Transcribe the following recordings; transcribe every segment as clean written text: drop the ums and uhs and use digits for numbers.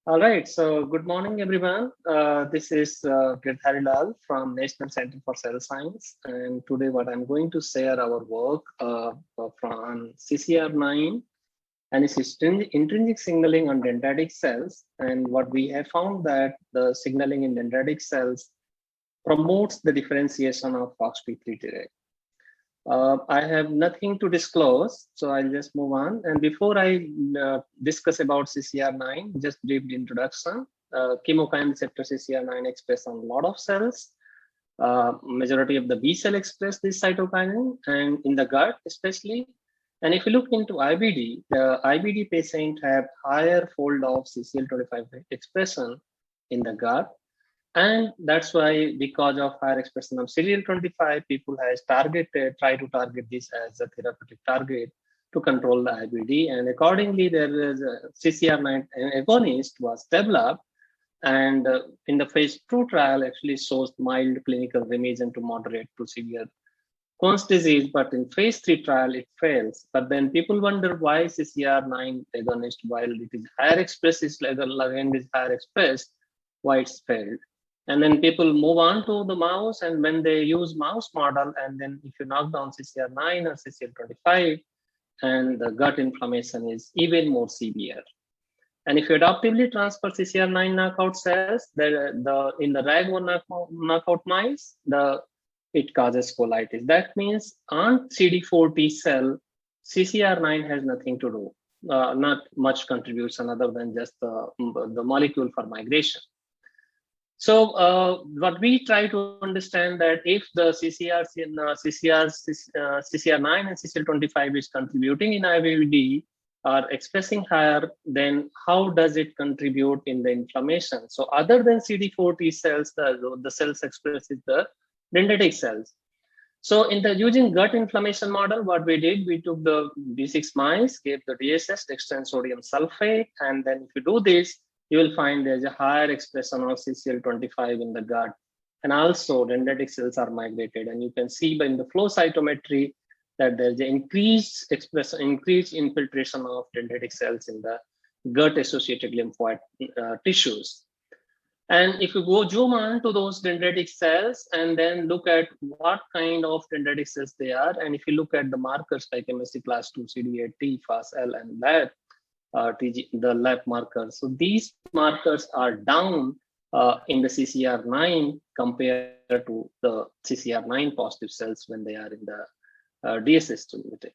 All right, so good morning, everyone. This is Girdhari Lal from National Center for Cell Science, and today what I'm going to share our work from CCR9 and its intrinsic signaling on dendritic cells, and what we have found that the signaling in dendritic cells promotes the differentiation of FOXP3 direct. I have nothing to disclose, so I'll just move on. And before I discuss about CCR9, just brief introduction. Chemokine receptor CCR9 express on a lot of cells. Majority of the B cell express this cytokinin, and in the gut especially. And if you look into IBD, the IBD patient have higher fold of CCL25 expression in the gut, and that's why, because of higher expression of CDL25, people has try to target this as a therapeutic target to control the IBD. And accordingly, there is a CCR9 agonist was developed, and in the phase 2 trial actually shows mild clinical remission to moderate to severe Crohn's disease, but in phase 3 trial, it fails. But then people wonder why CCR9 agonist, while it is higher expressed, is ligand is higher expressed, why it's failed. And then people move on to the mouse, and when they use mouse model, and then if you knock down CCR9 or CCL25, and the gut inflammation is even more severe. And if you adaptively transfer CCR9 knockout cells, in the RAG1 knockout mice, it causes colitis. That means on CD4 T cell, CCR9 has nothing to do, not much contribution other than just the molecule for migration. So what we try to understand that if the CCR9 and CCL25 is contributing in IBD or expressing higher, then how does it contribute in the inflammation? So other than CD4 T cells, the cells expressed is the dendritic cells. So using gut inflammation model, what we did, we took the B6 mice, gave the DSS, dextran sodium sulfate, and then if you do this, you will find there's a higher expression of CCL25 in the gut. And also dendritic cells are migrated. And you can see in the flow cytometry that there's an increased infiltration of dendritic cells in the gut-associated lymphoid tissues. And if you go zoom on to those dendritic cells and then look at what kind of dendritic cells they are, and if you look at the markers like MSC class 2, CD8T, FASL, and LAB, the lab markers. So these markers are down in the CCR9 compared to the CCR9 positive cells when they are in the DSS stimulated.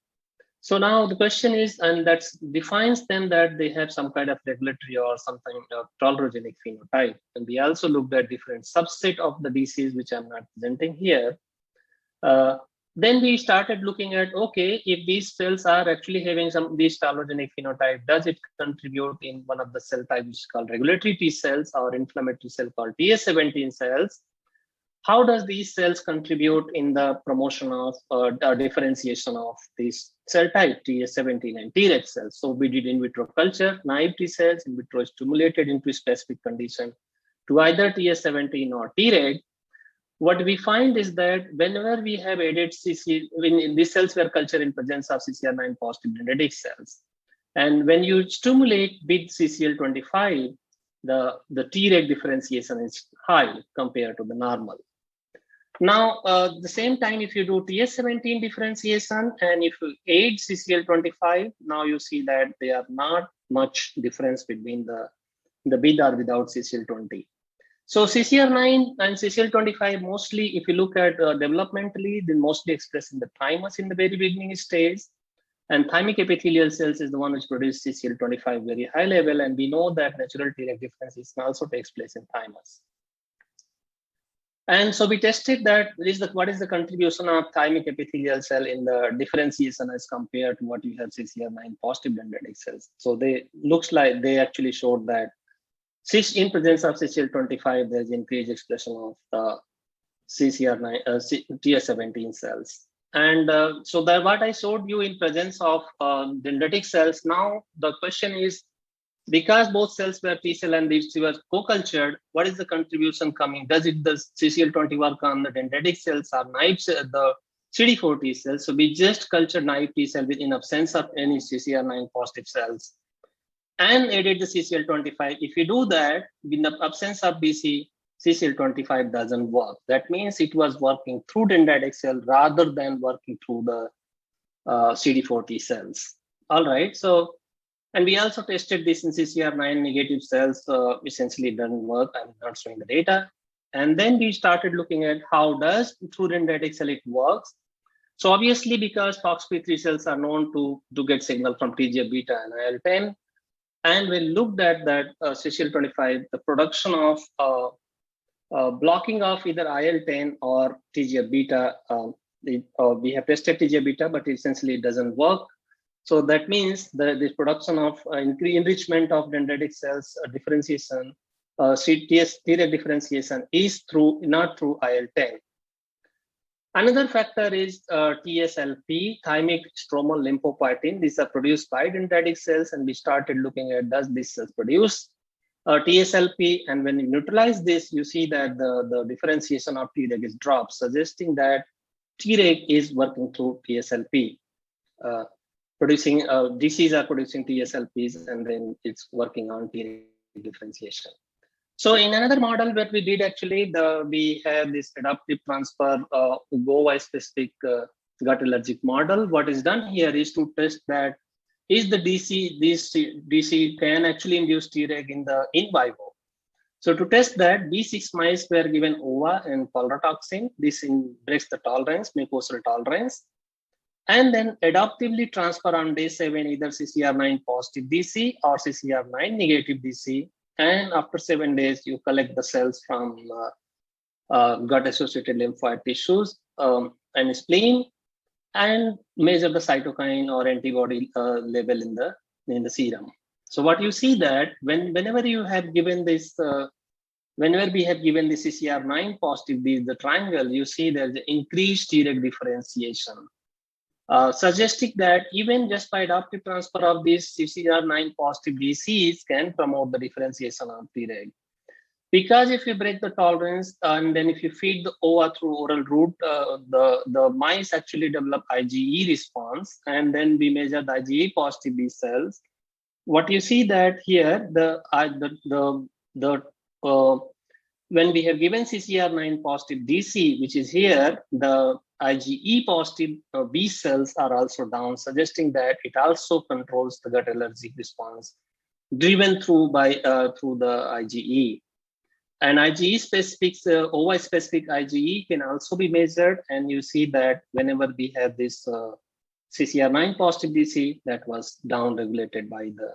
So now the question is, and that defines them that they have some kind of regulatory or some kind of tolerogenic phenotype. And we also looked at different subset of the disease, which I'm not presenting here. Then we started looking at, okay, if these cells are actually having these tolerogenic phenotype, does it contribute in one of the cell types which is called regulatory T cells or inflammatory cell called TS17 cells? How does these cells contribute in the promotion of differentiation of these cell type TS17 and Treg cells? So we did in vitro culture, naive T cells, in vitro stimulated into a specific condition to either TS17 or Treg. What we find is that whenever we have added when these cells were cultured in presence of CCR9 positive dendritic cells, and when you stimulate with CCL25, the Treg differentiation is high compared to the normal. Now, the same time, if you do TS17 differentiation and if you add CCL25, now you see that there are not much difference between the with or without CCL20. So CCR9 and CCL25 mostly, if you look at developmentally, they mostly expressed in the thymus in the very beginning stage. And thymic epithelial cells is the one which produces CCL25 very high level. And we know that natural Treg differentiation also takes place in thymus. And so we tested that what is the contribution of thymic epithelial cell in the differentiation as compared to what you have CCR9 positive dendritic cells. So looks like they actually showed that in presence of CCL25, there's increased expression of the CCR9, TS17 cells. And so that what I showed you in presence of dendritic cells, now the question is, because both cells were T cell and these were co-cultured, what is the contribution coming? Does the CCL20 work on the dendritic cells or naive the CD4 T cells? So we just cultured naive T cell in absence of any CCR9 positive cells. and added the CCL25. If you do that, in the absence of DC, CCL25 doesn't work. That means it was working through dendritic cell rather than working through the CD4 T cells. All right, so, and we also tested this in CCR9 negative cells, essentially it doesn't work. I'm not showing the data. And then we started looking at how does through dendritic cell it works. So obviously, because FOXP3 cells are known to get signal from TGF-beta and IL-10, and we looked at that CCL25, the production of blocking of either IL-10 or TGF-beta. We have tested TGF-beta, but essentially it doesn't work. So that means the production of enrichment of dendritic cells differentiation, Treg differentiation is not through IL-10. Another factor is TSLP, thymic stromal lymphopoietin. These are produced by dendritic cells, and we started looking at does this cells produce TSLP, and when you neutralize this, you see that the differentiation of Treg is dropped, suggesting that Treg is working through TSLP. Producing DCs are producing TSLPs, and then it's working on Treg differentiation. So in another model that we did actually, we have this adaptive transfer GOVI specific gut allergic model. What is done here is to test that is the DC can actually induce Treg in vivo. So to test that, B6 mice were given OVA and pulrotoxin. This breaks the tolerance, mucosal tolerance, and then adaptively transfer on day 7 either CCR9 positive DC or CCR9 negative DC. And after 7 days, you collect the cells from gut-associated lymphoid tissues and spleen, and measure the cytokine or antibody level in the serum. So what you see that whenever you have given this, whenever we have given the CCR9 positive, the triangle, you see there's increased Treg differentiation. Suggesting that even just by adaptive transfer of these CCR9 positive DCs can promote the differentiation of Treg. Because if you break the tolerance and then if you feed the OVA through oral route, the mice actually develop IgE response, and then we measure the IgE positive B cells. What you see that here, when we have given CCR9 positive DC, which is here, the IgE positive B cells are also down, suggesting that it also controls the gut allergic response driven through the IgE. And IgE specific, OVA specific IgE can also be measured, and you see that whenever we have this CCR9 positive DC, that was down regulated by the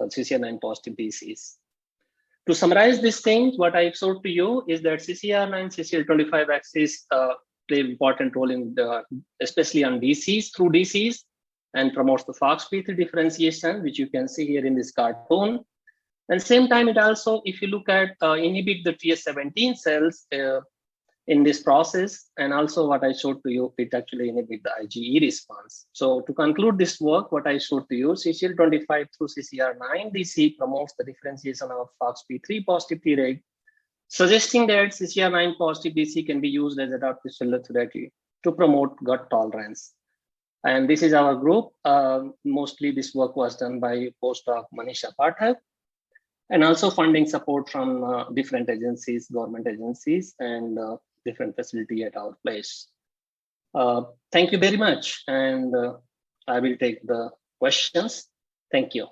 CCR9 positive DCs. To summarize these things, what I showed to you is that CCR9, CCL25 axis play an important role in especially on DCs, through DCs, and promotes the FOXP3 differentiation, which you can see here in this cartoon. And same time, it also, if you look at inhibit the TS17 cells in this process, and also what I showed to you, it actually inhibit the IgE response. So to conclude this work, what I showed to you, CCL25 through CCR9 DC promotes the differentiation of FOXP3 positive Treg, suggesting that CCR9 positive DC can be used as adaptive cellular therapy to promote gut tolerance. And this is our group. Mostly this work was done by postdoc Manisha Pathak, and also funding support from different agencies, government agencies, and different facility at our place. Thank you very much. And I will take the questions. Thank you.